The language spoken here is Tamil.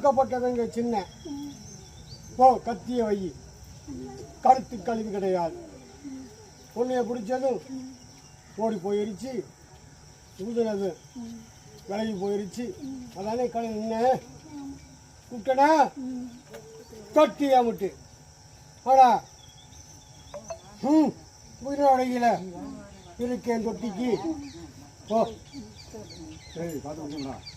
கொடுக்கப்பட்டவங்க சின்ன போ கத்திய வை கருத்து கழிவு கிடையாது. பொண்ணைய பிடிச்சதும் ஓடி போயிருச்சு, ஊதுனது விலகி போயிருச்சு. அதானே என்ன விட்டனா தொட்டி அமுட்டு ஆடா உயிரோடையில இருக்கேன் தொட்டிக்கு. ஓ சரி பார்த்து